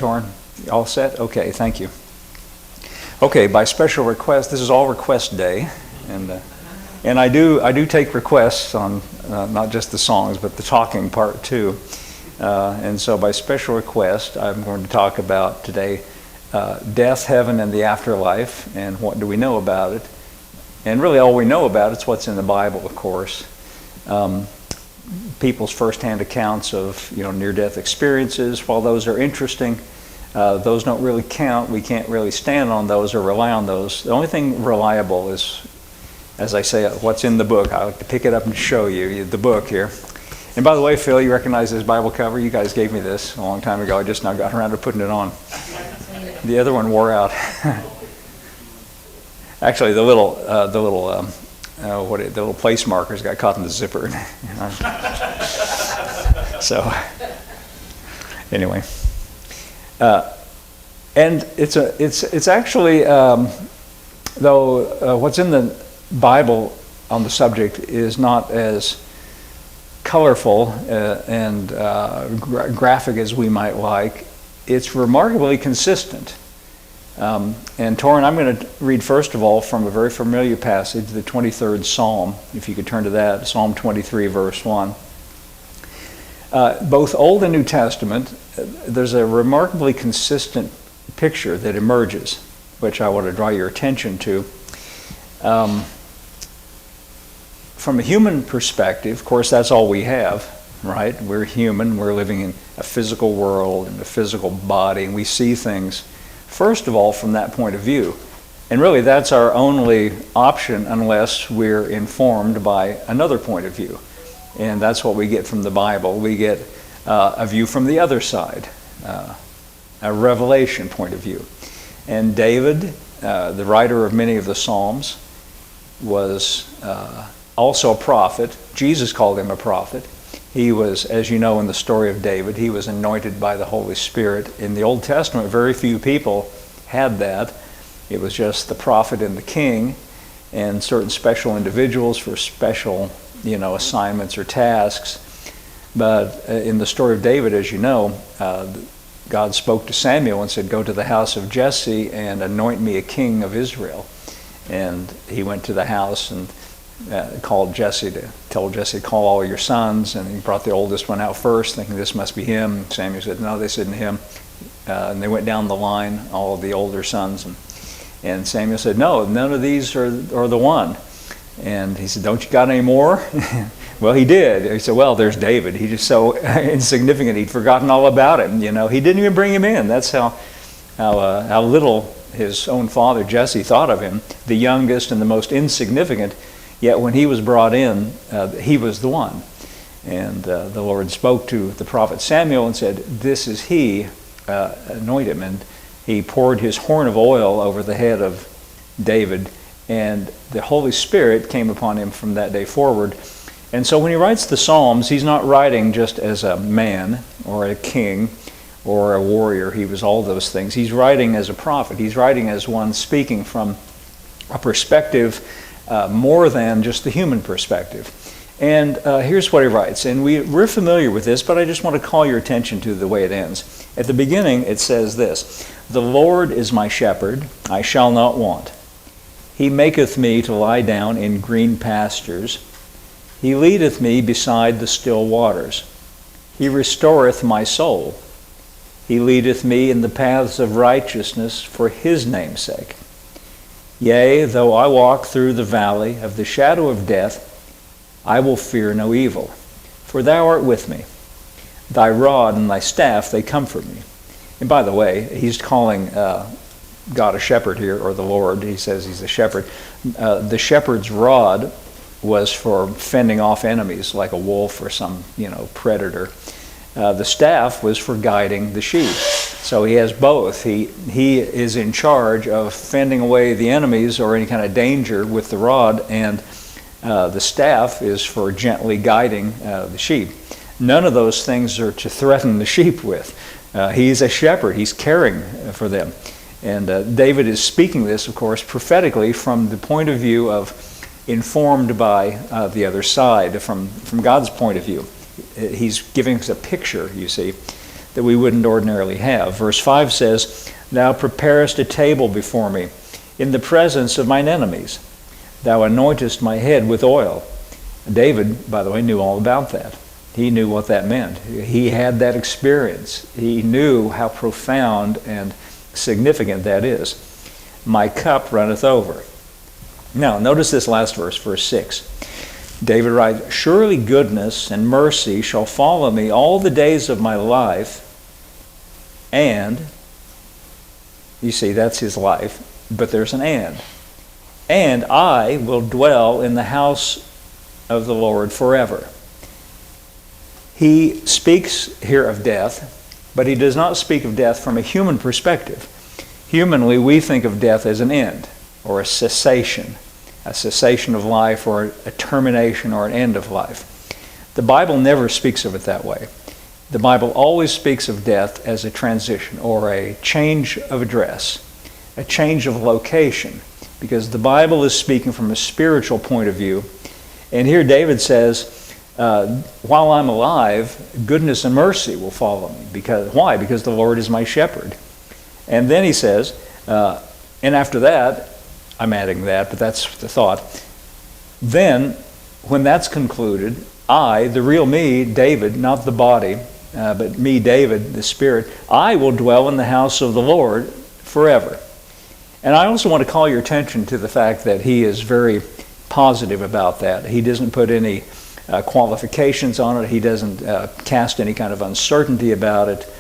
Torrin? All set? Okay, thank you. Okay, by special request, this is all request day, and I do take requests on not just the songs, but the talking part too. And so by special request, I'm going to talk about today death, heaven, and the afterlife, and what do we know about it. And really all we know about it's what's in the Bible, of course. People's firsthand accounts of near-death experiences, while those are interesting, those don't really count. We can't really stand on those or rely on those. The only thing reliable is, as I say, what's in the book. I like to pick it up and show you the book here. And by the way, Phil, you recognize this Bible cover? You guys gave me this a long time ago. I just now got around to putting it on. The other one wore out. Actually, the little place markers got caught in the zipper. So, anyway, and it's actually though what's in the Bible on the subject is not as colorful and graphic as we might like. It's remarkably consistent. And Torrin, I'm going to read first of all from a very familiar passage, the 23rd Psalm, if you could turn to that, Psalm 23, verse 1. Both Old and New Testament, there's a remarkably consistent picture that emerges, which I want to draw your attention to. From a human perspective, of course, that's all we have, right? We're human, we're living in a physical world, in a physical body, and we see things first of all from that point of view. And really that's our only option unless we're informed by another point of view. And that's what we get from the Bible. We get a view from the other side, a revelation point of view. And David, the writer of many of the Psalms, was also a prophet. Jesus called him a prophet. He was, as you know in the story of David, he was anointed by the Holy Spirit. In the Old Testament, very few people had that. It was just the prophet and the king and certain special individuals for special, assignments or tasks. But in the story of David, as you know, God spoke to Samuel and said, "Go to the house of Jesse and anoint me a king of Israel." And he went to the house and told Jesse to call all your sons, and he brought the oldest one out first, thinking this must be him. Samuel said, "No, this isn't him." And they went down the line, all of the older sons, and Samuel said, "No, none of these are the one." And he said, "Don't you got any more?" Well, he did. He said, "Well, there's David. He's just so insignificant. He'd forgotten all about him. He didn't even bring him in." That's how little his own father Jesse thought of him, the youngest and the most insignificant. Yet when he was brought in, he was the one. And the Lord spoke to the prophet Samuel and said, "This is he, anoint him." And he poured his horn of oil over the head of David, and the Holy Spirit came upon him from that day forward. And so when he writes the Psalms, he's not writing just as a man or a king or a warrior. He was all those things. He's writing as a prophet. He's writing as one speaking from a perspective more than just the human perspective. And here's what he writes. And we're familiar with this, but I just want to call your attention to the way it ends. At the beginning, it says this: "The Lord is my shepherd, I shall not want. He maketh me to lie down in green pastures. He leadeth me beside the still waters. He restoreth my soul. He leadeth me in the paths of righteousness for his name's sake. Yea, though I walk through the valley of the shadow of death, I will fear no evil, for thou art with me. Thy rod and thy staff, they comfort me." And by the way, he's calling God a shepherd here, or the Lord. He says he's a shepherd. The shepherd's rod was for fending off enemies, like a wolf or some predator. The staff was for guiding the sheep. So he has both. He is in charge of fending away the enemies or any kind of danger with the rod, and the staff is for gently guiding the sheep. None of those things are to threaten the sheep with. He's a shepherd. He's caring for them. And David is speaking this, of course, prophetically from the point of view of informed by the other side, from God's point of view. He's giving us a picture, you see. that we wouldn't ordinarily have. Verse 5 says, Thou preparest a table before me in the presence of mine enemies. Thou anointest my head with oil. David, by the way, knew all about that. He knew what that meant. He had that experience. He knew how profound and significant that is. My cup runneth over. Now, notice this last verse, verse 6. David writes, Surely goodness and mercy shall follow me all the days of my life, and, you see, that's his life, but there's an and I will dwell in the house of the Lord forever. He speaks here of death, but he does not speak of death from a human perspective. Humanly, we think of death as an end, or a cessation of life, or a termination or an end of life. The Bible never speaks of it that way. The Bible always speaks of death as a transition, or a change of address, a change of location, because the Bible is speaking from a spiritual point of view. And here David says, while I'm alive, goodness and mercy will follow me. Why? Because the Lord is my shepherd. And then he says, and after that, I'm adding that, but that's the thought. Then, when that's concluded, I, the real me, David, not the body, but me, David, the spirit, I will dwell in the house of the Lord forever. And I also want to call your attention to the fact that he is very positive about that. He doesn't put any qualifications on it. He doesn't cast any kind of uncertainty about it.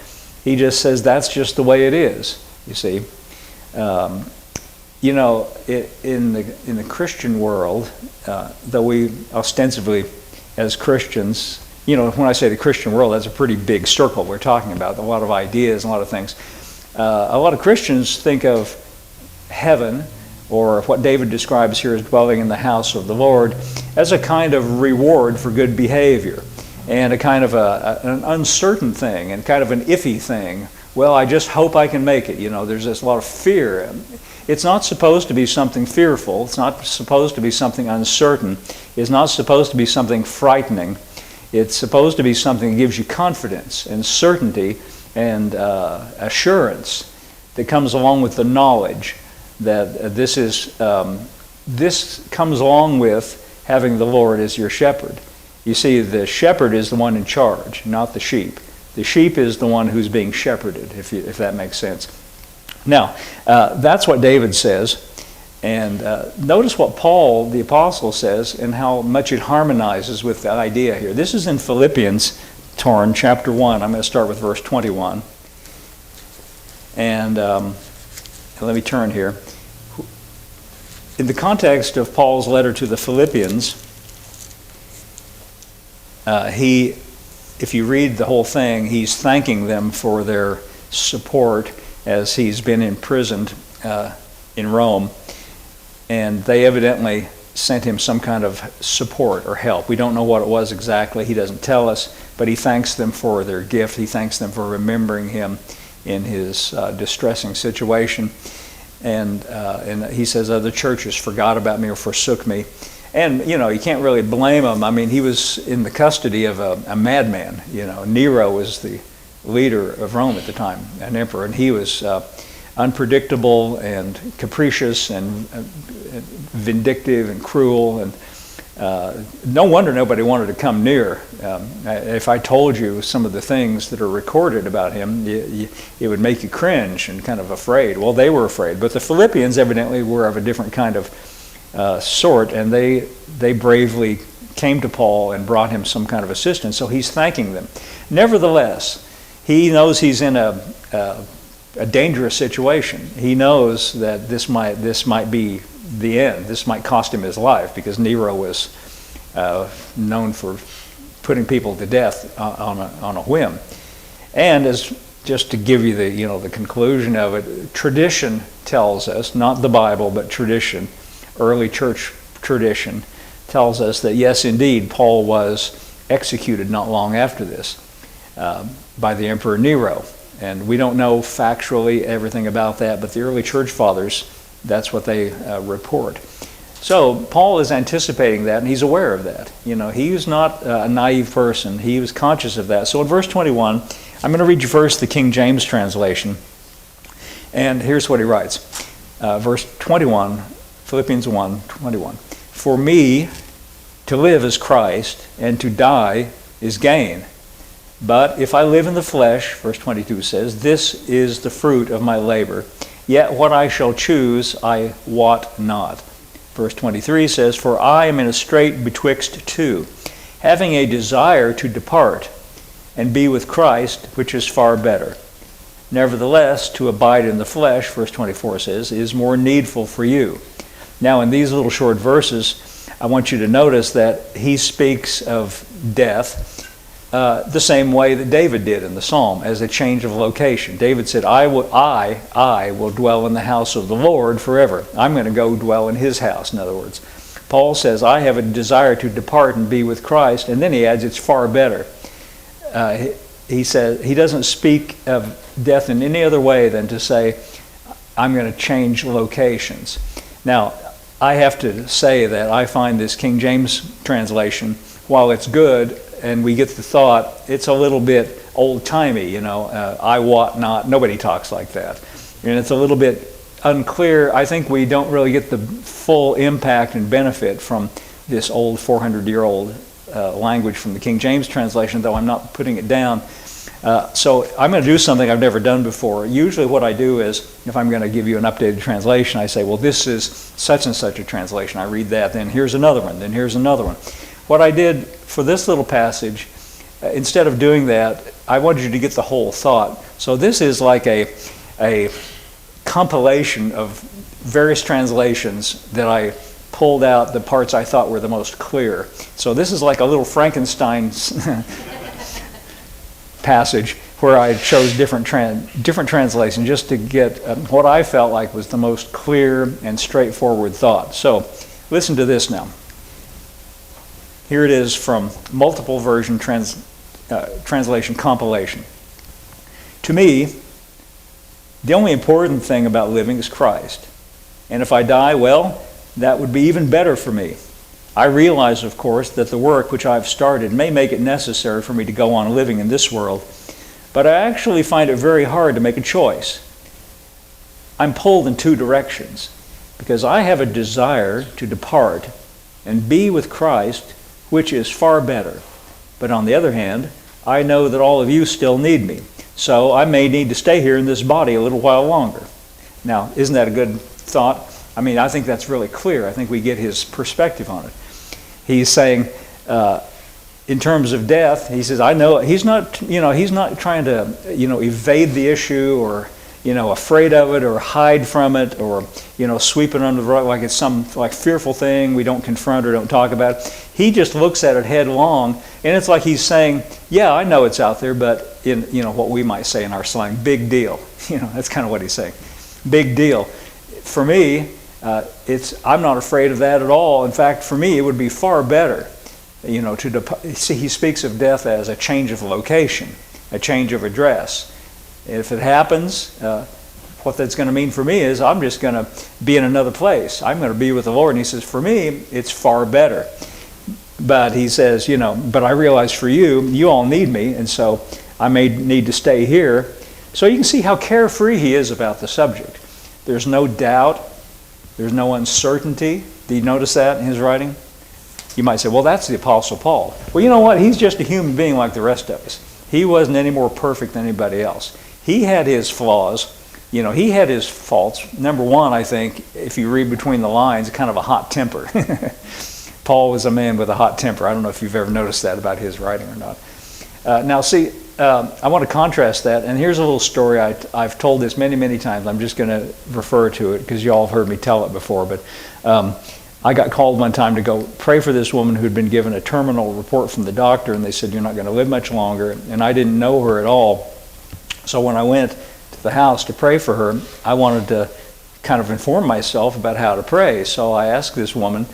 He just says that's just the way it is, you see. You know, in the Christian world, though we ostensibly, as Christians, you know, when I say the Christian world, that's a pretty big circle we're talking about, a lot of ideas, a lot of things. A lot of Christians think of heaven, or what David describes here as dwelling in the house of the Lord, as a kind of reward for good behavior, and a kind of an uncertain thing, and kind of an iffy thing. Well, I just hope I can make it. You know, there's this lot of fear. It's not supposed to be something fearful. It's not supposed to be something uncertain. It's not supposed to be something frightening. It's supposed to be something that gives you confidence and certainty and assurance that comes along with the knowledge that this comes along with having the Lord as your shepherd. You see, the shepherd is the one in charge, not the sheep. The sheep is the one who's being shepherded, if that makes sense. Now, that's what David says. And notice what Paul, the apostle, says and how much it harmonizes with the idea here. This is in Philippians, chapter 1. I'm going to start with verse 21. And let me turn here. In the context of Paul's letter to the Philippians, if you read the whole thing, he's thanking them for their support as he's been imprisoned in Rome. And they evidently sent him some kind of support or help. We don't know what it was exactly. He doesn't tell us, but he thanks them for their gift. He thanks them for remembering him in his distressing situation. And he says, other churches forgot about me or forsook me. And, you know, you can't really blame him. I mean, he was in the custody of a madman. You know, Nero was the leader of Rome at the time, an emperor, and he was unpredictable and capricious and vindictive and cruel, and no wonder nobody wanted to come near. If I told you some of the things that are recorded about him, it would make you cringe and kind of afraid. Well, they were afraid, but the Philippians evidently were of a different kind of sort, and they bravely came to Paul and brought him some kind of assistance, so he's thanking them. Nevertheless, he knows he's in a dangerous situation. He knows that this might be the end. This might cost him his life, because Nero was known for putting people to death on a whim. And as just to give you the conclusion of it, tradition tells us, not the Bible, but tradition, early church tradition tells us that yes, indeed, Paul was executed not long after this by the Emperor Nero. And we don't know factually everything about that, but the early church fathers, that's what they report. So Paul is anticipating that, and he's aware of that. You know, he was not a naive person. He was conscious of that. So in verse 21, I'm going to read you first the King James translation. And here's what he writes. Verse 21, Philippians 1:21. For me, to live is Christ, and to die is gain. But if I live in the flesh, verse 22 says, this is the fruit of my labor. Yet what I shall choose, I wot not. Verse 23 says, for I am in a strait betwixt two, having a desire to depart and be with Christ, which is far better. Nevertheless, to abide in the flesh, verse 24 says, is more needful for you. Now, in these little short verses, I want you to notice that he speaks of death the same way that David did in the Psalm, as a change of location. David said, I will dwell in the house of the Lord forever. I'm going to go dwell in his house, in other words. Paul says, I have a desire to depart and be with Christ, and then he adds, it's far better. He says he doesn't speak of death in any other way than to say, I'm going to change locations. Now, I have to say that I find this King James translation, while it's good and we get the thought, it's a little bit old-timey, I wot not. Nobody talks like that. And it's a little bit unclear. I think we don't really get the full impact and benefit from this old 400-year-old language from the King James translation, though I'm not putting it down. So I'm going to do something I've never done before. Usually what I do is, if I'm going to give you an updated translation, I say, well, this is such and such a translation. I read that, then here's another one, then here's another one. What I did for this little passage, instead of doing that, I wanted you to get the whole thought. So this is like a compilation of various translations that I pulled out the parts I thought were the most clear. So this is like a little Frankenstein's passage where I chose different translations just to get what I felt like was the most clear and straightforward thought. So listen to this now. Here it is from multiple version translation compilation. To me, the only important thing about living is Christ. And if I die, well, that would be even better for me. I realize, of course, that the work which I've started may make it necessary for me to go on living in this world, but I actually find it very hard to make a choice. I'm pulled in two directions, because I have a desire to depart and be with Christ, which is far better. But on the other hand, I know that all of you still need me, so I may need to stay here in this body a little while longer. Now, isn't that a good thought? I mean, I think that's really clear. I think we get his perspective on it. He's saying, in terms of death, he says, I know he's not trying to, evade the issue or, afraid of it or hide from it or, sweep it under the rug like it's some fearful thing we don't confront or don't talk about. He just looks at it headlong, and it's like he's saying, yeah, I know it's out there, but in, what we might say in our slang, big deal. That's kind of what he's saying. Big deal. For me, I'm not afraid of that at all. In fact, for me, it would be far better, see, he speaks of death as a change of location, a change of address. If it happens, what that's going to mean for me is I'm just going to be in another place. I'm going to be with the Lord. And he says, for me, it's far better. But he says, but I realize for you all need me, and so I may need to stay here. So you can see how carefree he is about the subject. There's no doubt. There's no uncertainty. Do you notice that in his writing? You might say, well, that's the Apostle Paul. Well, you know what? He's just a human being like the rest of us. He wasn't any more perfect than anybody else. He had his flaws. He had his faults. Number one, I think, if you read between the lines, kind of a hot temper. Paul was a man with a hot temper. I don't know if you've ever noticed that about his writing or not. Now, see, I want to contrast that, and here's a little story. I've told this many, many times. I'm just going to refer to it because you all have heard me tell it before. But I got called one time to go pray for this woman who'd been given a terminal report from the doctor, and they said, you're not going to live much longer. And I didn't know her at all. So when I went to the house to pray for her, I wanted to kind of inform myself about how to pray. So I asked this woman,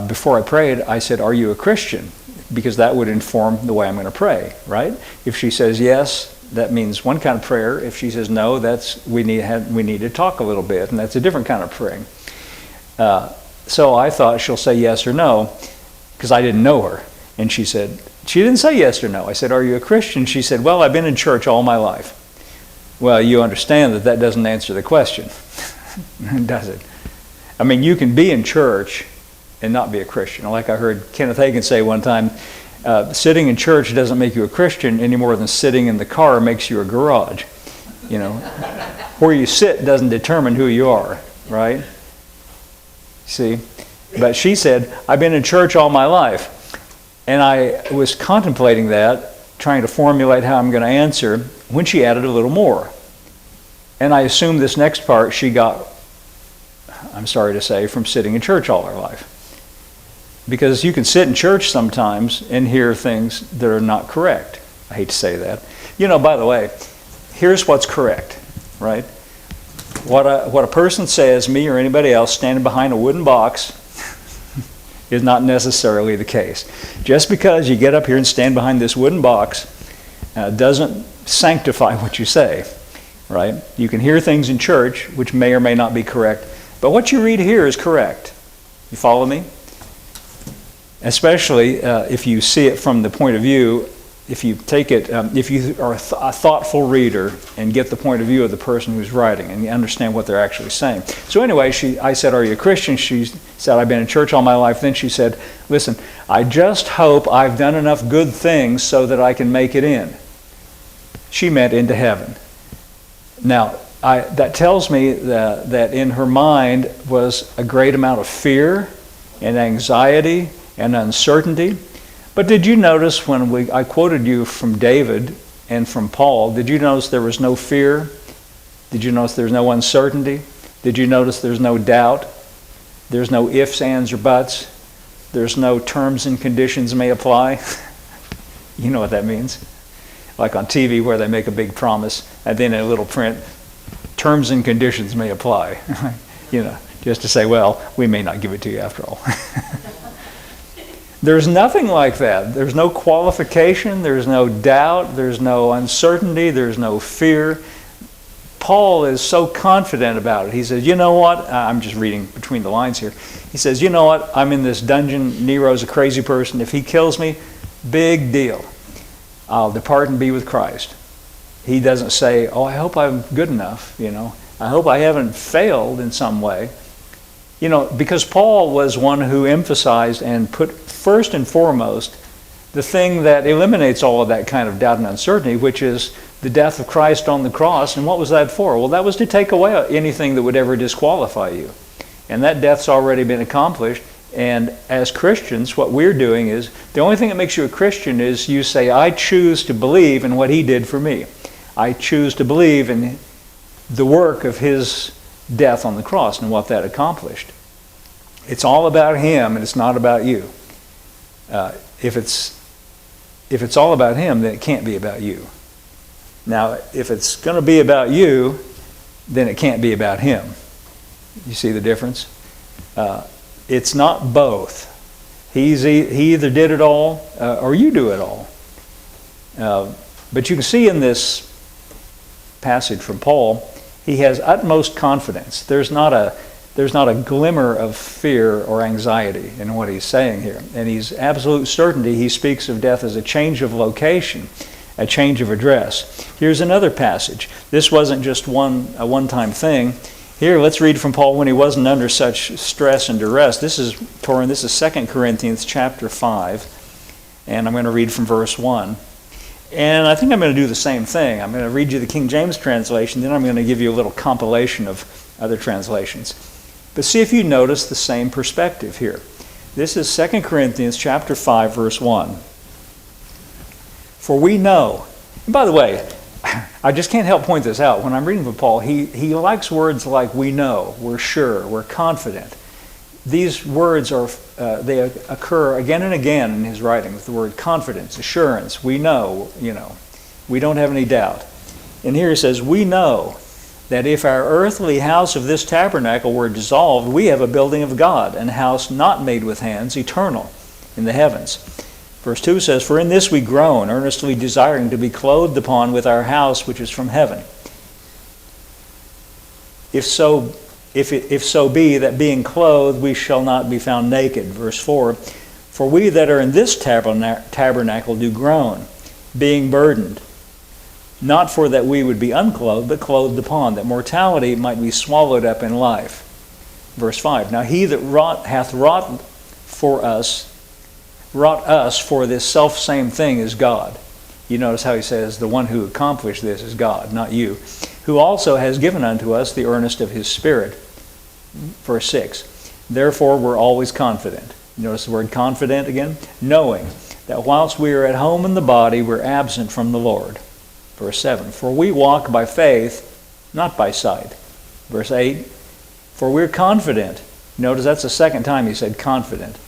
before I prayed, I said, are you a Christian? Because that would inform the way I'm going to pray, right? If she says yes, that means one kind of prayer. If she says no, we need to talk a little bit, and that's a different kind of praying. So I thought she'll say yes or no, because I didn't know her. And she said, she didn't say yes or no. I said, are you a Christian? She said, well, I've been in church all my life. Well, you understand that that doesn't answer the question, does it? I mean, you can be in church and not be a Christian. Like I heard Kenneth Hagin say one time, sitting in church doesn't make you a Christian any more than sitting in the car makes you a garage. You know, where you sit doesn't determine who you are, right? See? But she said, I've been in church all my life. And I was contemplating that, trying to formulate how I'm going to answer, when she added a little more. And I assumed this next part she got, I'm sorry to say, from sitting in church all her life. Because you can sit in church sometimes and hear things that are not correct. I hate to say that. You know, by the way, here's what's correct, right? What a person says, me or anybody else, standing behind a wooden box, is not necessarily the case. Just because you get up here and stand behind this wooden box doesn't sanctify what you say, right? You can hear things in church which may or may not be correct, but what you read here is correct. You follow me? Especially if you see it from the point of view, if you take it, if you are a thoughtful reader and get the point of view of the person who's writing and you understand what they're actually saying. So anyway, I said, are you a Christian? She said, I've been in church all my life. Then she said, listen, I just hope I've done enough good things so that I can make it in. She meant into heaven. Now, that tells me that in her mind was a great amount of fear and anxiety and uncertainty. But did you notice when I quoted you from David and from Paul, did you notice there was no fear? Did you notice there's no uncertainty? Did you notice there's no doubt? There's no ifs, ands, or buts? There's no terms and conditions may apply? You know what that means? Like on TV where they make a big promise and then in a little print, terms and conditions may apply. You know, just to say, well, we may not give it to you after all. There's nothing like that. There's no qualification, there's no doubt, there's no uncertainty, there's no fear. Paul is so confident about it. He says, you know what? I'm just reading between the lines here. He says, you know what? I'm in this dungeon. Nero's a crazy person. If he kills me, big deal. I'll depart and be with Christ. He doesn't say, oh, I hope I'm good enough, you know. I hope I haven't failed in some way. You know, because Paul was one who emphasized and put first and foremost the thing that eliminates all of that kind of doubt and uncertainty, which is the death of Christ on the cross. And what was that for? Well, that was to take away anything that would ever disqualify you. And that death's already been accomplished. And as Christians, what we're doing is, the only thing that makes you a Christian is you say, I choose to believe in what he did for me. I choose to believe in the work of his death on the cross and what that accomplished. It's all about him and it's not about you. If it's all about him, then it can't be about you. Now, if it's going to be about you, then it can't be about him. You see the difference? It's not both. He either did it all or you do it all. But you can see in this passage from Paul, he has utmost confidence. There's not a glimmer of fear or anxiety in what he's saying here. And he's absolute certainty. He speaks of death as a change of location, a change of address. Here's another passage. This wasn't just a one-time thing. Here, let's read from Paul when he wasn't under such stress and duress. This is 2 Corinthians chapter 5, and I'm going to read from verse 1. And I think I'm going to do the same thing. I'm going to read you the King James translation, then I'm going to give you a little compilation of other translations. But see if you notice the same perspective here. This is 2 Corinthians chapter 5, verse 1. For we know, and by the way, I just can't help point this out. When I'm reading from Paul, he likes words like we know, we're sure, we're confident. These words they occur again and again in his writing with the word confidence, assurance, we know, we don't have any doubt. And here he says, we know that if our earthly house of this tabernacle were dissolved, we have a building of God, an house not made with hands, eternal in the heavens. Verse 2 says, for in this we groan, earnestly desiring to be clothed upon with our house which is from heaven. If so be that being clothed we shall not be found naked. Verse 4, For we that are in this tabernacle do groan, being burdened, not for that we would be unclothed, but clothed upon, that mortality might be swallowed up in life. Verse 5, now he that hath wrought us for this selfsame thing is God. You notice how he says, the one who accomplished this is God, not you, who also has given unto us the earnest of his Spirit. Verse 6, therefore we're always confident. Notice the word confident again? Knowing that whilst we are at home in the body, we're absent from the Lord. Verse 7, for we walk by faith, not by sight. Verse 8, for we're confident. Notice that's the second time he said confident.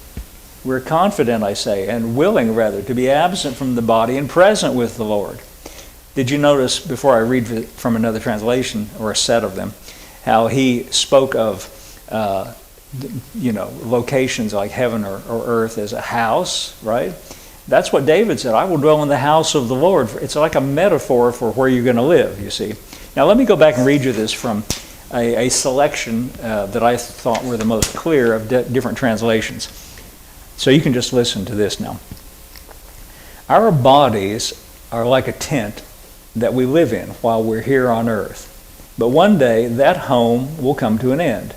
We're confident, I say, and willing rather, to be absent from the body and present with the Lord. Did you notice, before I read from another translation, or a set of them, how he spoke of locations like heaven or earth as a house, right? That's what David said, I will dwell in the house of the Lord. It's like a metaphor for where you're going to live, you see. Now let me go back and read you this from a selection that I thought were the most clear of different translations. So you can just listen to this now. Our bodies are like a tent that we live in while we're here on earth. But one day that home will come to an end.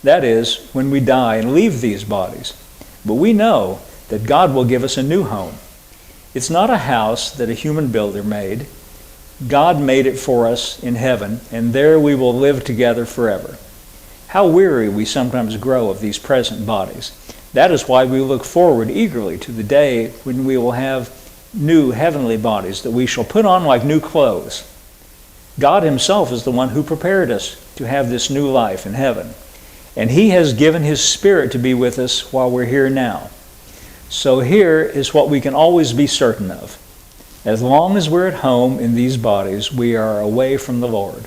That is, when we die and leave these bodies. But we know that God will give us a new home. It's not a house that a human builder made. God made it for us in heaven, and there we will live together forever. How weary we sometimes grow of these present bodies. That is why we look forward eagerly to the day when we will have new heavenly bodies that we shall put on like new clothes. God himself is the one who prepared us to have this new life in heaven. And he has given his Spirit to be with us while we're here now. So here is what we can always be certain of. As long as we're at home in these bodies, we are away from the Lord.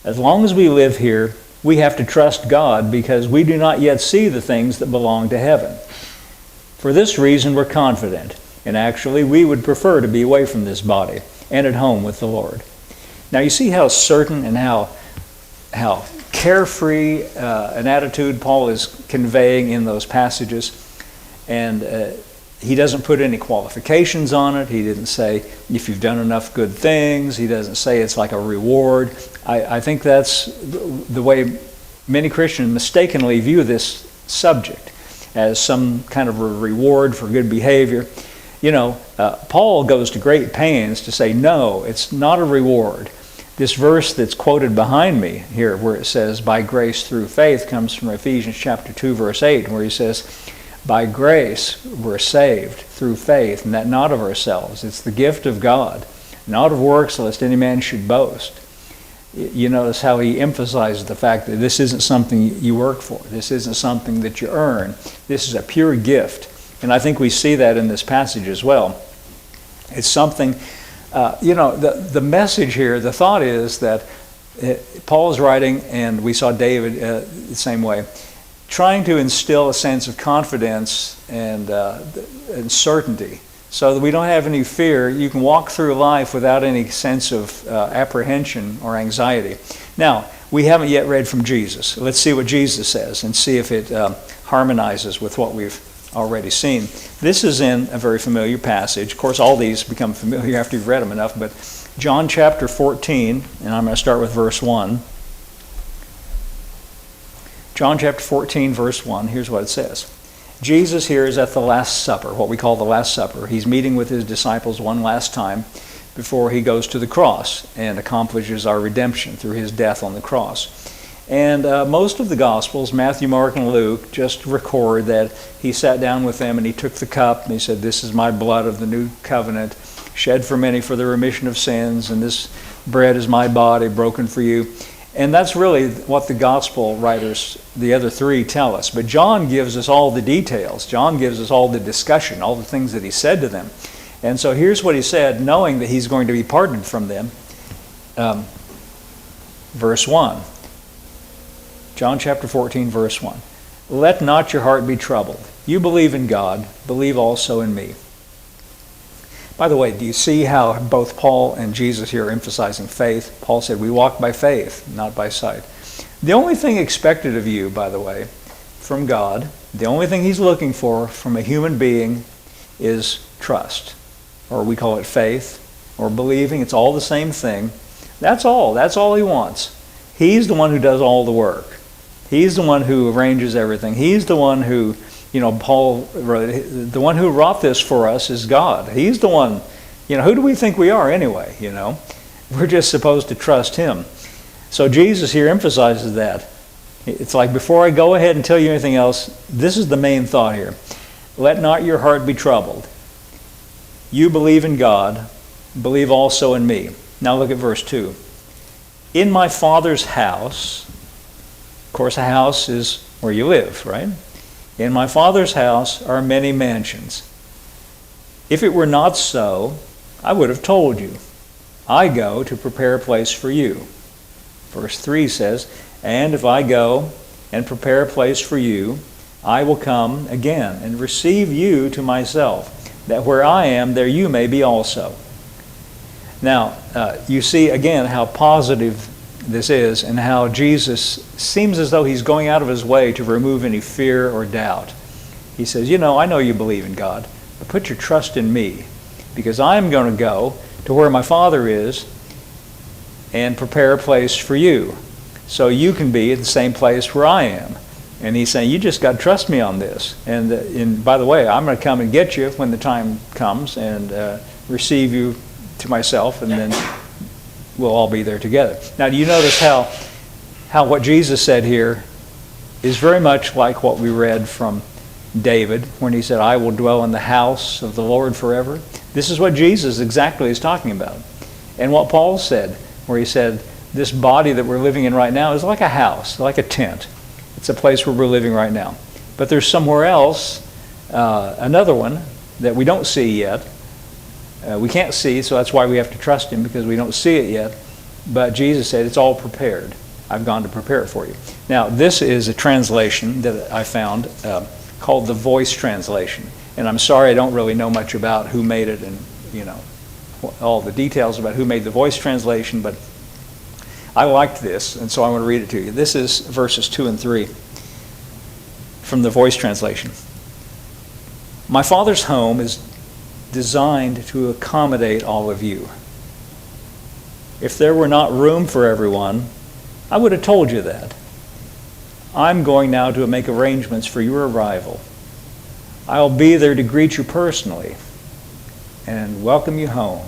As long as we live here, we have to trust God because we do not yet see the things that belong to heaven. For this reason, we're confident. And actually, we would prefer to be away from this body and at home with the Lord. Now, you see how certain and how carefree an attitude Paul is conveying in those passages. And he doesn't put any qualifications on it. He didn't say, if you've done enough good things. He doesn't say it's like a reward. I think that's the way many Christians mistakenly view this subject, as some kind of a reward for good behavior. Paul goes to great pains to say, no, it's not a reward. This verse that's quoted behind me here, where it says, by grace through faith, comes from Ephesians chapter 2, verse 8, where he says, by grace we're saved through faith, and that not of ourselves. It's the gift of God, not of works, lest any man should boast. You notice how he emphasizes the fact that this isn't something you work for. This isn't something that you earn. This is a pure gift. And I think we see that in this passage as well. It's something, the message here, the thought is that Paul is writing, and we saw David the same way, trying to instill a sense of confidence and certainty so that we don't have any fear. You can walk through life without any sense of apprehension or anxiety. Now, we haven't yet read from Jesus. Let's see what Jesus says and see if it harmonizes with what we've already seen. This is in a very familiar passage. Of course, all these become familiar after you've read them enough, but John chapter 14, and I'm going to start with verse 1. John chapter 14, verse 1, here's what it says. Jesus here is at the Last Supper, what we call the Last Supper. He's meeting with his disciples one last time before he goes to the cross and accomplishes our redemption through his death on the cross. And most of the Gospels, Matthew, Mark, and Luke, just record that he sat down with them and he took the cup and he said, this is my blood of the new covenant, shed for many for the remission of sins, and this bread is my body broken for you. And that's really what the Gospel writers, the other three, tell us. But John gives us all the details. John gives us all the discussion, all the things that he said to them. And so here's what he said, knowing that he's going to be pardoned from them. Verse 1. John chapter 14, verse 1. Let not your heart be troubled. You believe in God, believe also in me. By the way, do you see how both Paul and Jesus here are emphasizing faith? Paul said, we walk by faith, not by sight. The only thing expected of you, by the way, from God. The only thing he's looking for from a human being is trust. Or we call it faith or believing. It's all the same thing. That's all. That's all he wants. He's the one who does all the work. He's the one who arranges everything. He's the one who, Paul wrote, the one who wrought this for us is God. He's the one, who do we think we are anyway, We're just supposed to trust him. So Jesus here emphasizes that. It's like, before I go ahead and tell you anything else, this is the main thought here. Let not your heart be troubled. You believe in God, believe also in me. Now look at verse 2. In my Father's house, of course a house is where you live, right? In my Father's house are many mansions. If it were not so, I would have told you. I go to prepare a place for you. Verse 3 says, and if I go and prepare a place for you, I will come again and receive you to myself, that where I am, there you may be also. Now, you see again how positive this is and how Jesus seems as though he's going out of his way to remove any fear or doubt. He says, I know you believe in God, but put your trust in me, because I'm going to go to where my Father is and prepare a place for you, so you can be at the same place where I am. And he's saying, you just got to trust me on this. And by the way, I'm going to come and get you when the time comes and receive you to myself, and then we'll all be there together. Now, do you notice how what Jesus said here is very much like what we read from David when he said, I will dwell in the house of the Lord forever? This is what Jesus exactly is talking about. And what Paul said, where he said, this body that we're living in right now is like a house, like a tent. It's a place where we're living right now. But there's somewhere else, another one that we don't see yet. We can't see, so that's why we have to trust him, because we don't see it yet. But Jesus said, it's all prepared. I've gone to prepare it for you. Now, this is a translation that I found called the Voice translation. And I'm sorry, I don't really know much about who made it and, all the details about who made the Voice translation, but I liked this, and so I want to read it to you. This is verses 2 and 3 from the Voice translation. My Father's home is designed to accommodate all of you. If there were not room for everyone, I would have told you that. I'm going now to make arrangements for your arrival. I'll be there to greet you personally and welcome you home,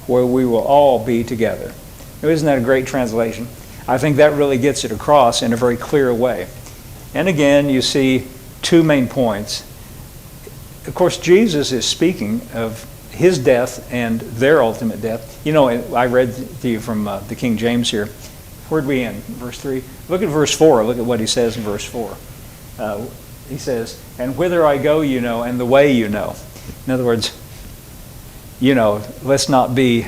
where we will all be together. Now, isn't that a great translation? I think that really gets it across in a very clear way. And again, you see two main points. Of course, Jesus is speaking of his death and their ultimate death. I read to you from the King James here. Where'd we end? Verse 3? Look at verse 4. Look at what he says in verse 4. He says, and whither I go you know, and the way you know. In other words, let's not be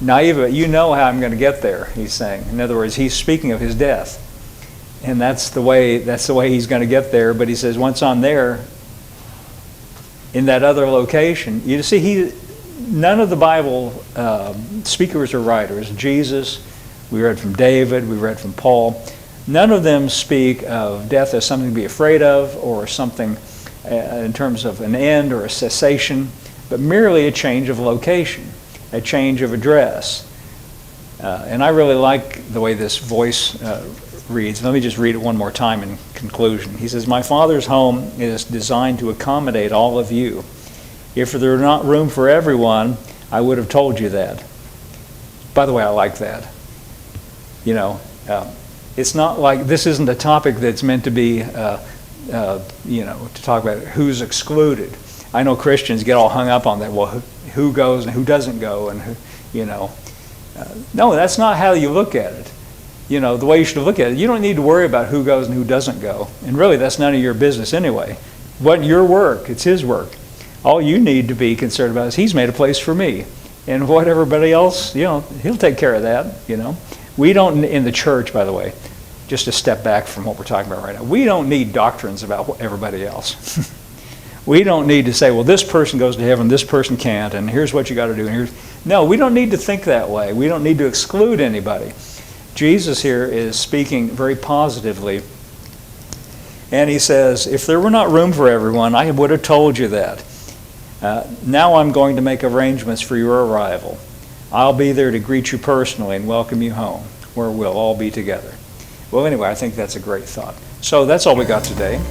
naive, but you know how I'm going to get there, he's saying. In other words, he's speaking of his death. And that's the way he's going to get there. But he says, once I'm there, in that other location, you see, none of the Bible speakers or writers, Jesus, we read from David, we read from Paul, none of them speak of death as something to be afraid of or something in terms of an end or a cessation, but merely a change of location, a change of address. And I really like the way this Voice reads. Let me just read it one more time in conclusion. He says, my Father's home is designed to accommodate all of you. If there were not room for everyone, I would have told you that. By the way, I like that. It's not like, this isn't a topic that's meant to be, to talk about who's excluded. I know Christians get all hung up on that. Well, who goes and who doesn't go, and who, no, that's not how you look at it. The way you should look at it, you don't need to worry about who goes and who doesn't go. And really, that's none of your business anyway. What your work, it's his work. All you need to be concerned about is he's made a place for me. And what everybody else, he'll take care of that, We don't, in the church, by the way, just to step back from what we're talking about right now, we don't need doctrines about everybody else. We don't need to say, well, this person goes to heaven, this person can't, and here's what you got to do. No, we don't need to think that way. We don't need to exclude anybody. Jesus here is speaking very positively And he says, if there were not room for everyone, I would have told you that. Now I'm going to make arrangements for your arrival. I'll be there to greet you personally and welcome you home, where we'll all be together. Well, anyway, I think that's a great thought. So that's all we got today.